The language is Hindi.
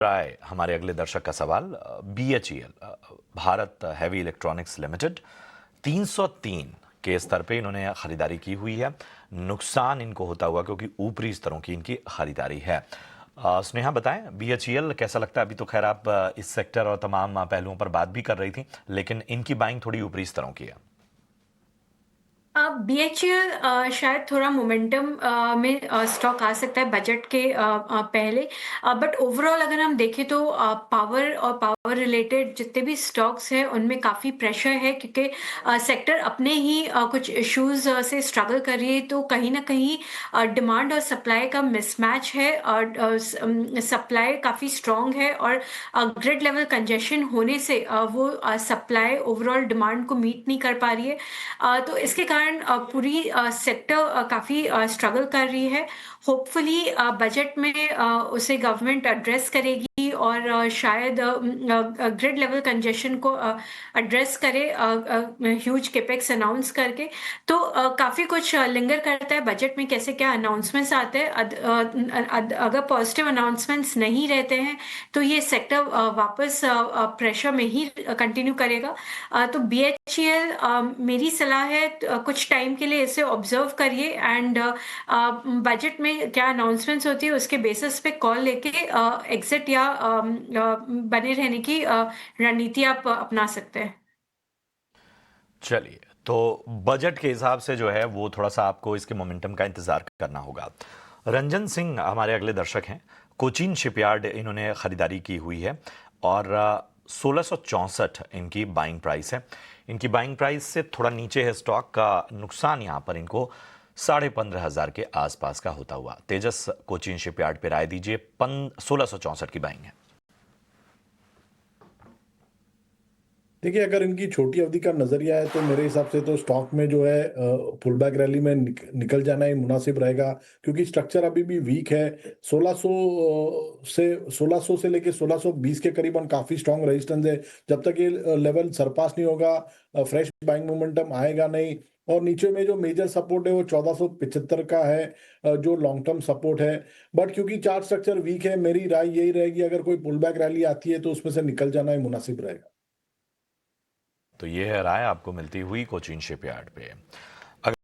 राय हमारे अगले दर्शक का सवाल। BHEL Bharat heavy electronics limited 303 के स्तर पे इन्होंने खरीदारी की हुई है। नुकसान इनको होता हुआ क्योंकि ऊपरी स्तरों की इनकी खरीदारी है। स्नेहा बताएं, BHEL कैसा लगता है? अभी तो खैर आप इस सेक्टर और तमाम पहलुओं पर बात भी कर रही थी, लेकिन इनकी बाइंग थोड़ी ऊपरी स्तरों की है। BHEL शायद थोड़ा मोमेंटम में स्टॉक आ सकता है बजट के पहले। बट ओवरऑल अगर हम देखें तो पावर और पावर रिलेटेड जितने भी स्टॉक्स हैं उनमें काफ़ी प्रेशर है, क्योंकि सेक्टर अपने ही कुछ इश्यूज से स्ट्रगल कर रही है। तो कहीं ना कहीं डिमांड और सप्लाई का मिसमैच है, और सप्लाई काफ़ी स्ट्रॉन्ग है, और ग्रिड लेवल कंजेशन होने से वो सप्लाई ओवरऑल डिमांड को मीट नहीं कर पा रही है। तो इसके कारण पूरी सेक्टर काफ़ी स्ट्रगल कर रही है। होपफुली बजट में उसे गवर्नमेंट एड्रेस करेगी, और शायद ग्रिड लेवल कंजेशन को एड्रेस करे ह्यूज केपेक्स अनाउंस करके। तो काफ़ी कुछ लिंगर करता है बजट में, कैसे क्या अनाउंसमेंट्स आते हैं। अगर पॉजिटिव अनाउंसमेंट्स नहीं रहते हैं तो ये सेक्टर वापस प्रेशर में ही कंटिन्यू करेगा। तो BHEL मेरी सलाह है, कुछ टाइम के लिए इसे ऑब्जर्व करिए, एंड बजट में क्या अनाउंसमेंट्स होती है उसके बेसिस पे कॉल लेके एग्जिट या बने रहने की रणनीति आप अपना सकते हैं। चलिए, तो बजट के हिसाब से जो है वो थोड़ा सा आपको इसके मोमेंटम का इंतजार करना होगा। रंजन सिंह हमारे अगले दर्शक हैं। कोचीन शिपयार्ड इन्होंने खरीदारी की हुई है और 1664 इनकी बाइंग प्राइस है। इनकी बाइंग प्राइस से थोड़ा नीचे है स्टॉक का। नुकसान यहाँ पर इनको 15,500 के आसपास का होता हुआ। तेजस, कोचीन शिपयार्ड पे राय दीजिए। 1664 की बाइंग है। देखिए, अगर इनकी छोटी अवधि का नजरिया है तो मेरे हिसाब से तो स्टॉक में जो है पुल बैक रैली में निकल जाना ही मुनासिब रहेगा, क्योंकि स्ट्रक्चर अभी भी वीक है। 1600 से लेके 1620 के करीबन काफी स्ट्रॉन्ग रेजिस्टेंस है। जब तक ये लेवल सरपास नहीं होगा, फ्रेश बाइंग मोमेंटम आएगा नहीं। और नीचे में जो मेजर सपोर्ट है वो 1475 का है, जो लॉन्ग टर्म सपोर्ट है। बट क्योंकि चार्ट स्ट्रक्चर वीक है, मेरी राय यही रहेगी, अगर कोई पुल बैक रैली आती है तो उसमें से निकल जाना ही मुनासिब रहेगा। तो ये है राय आपको मिलती हुई कोचीन शिपयार्ड पे।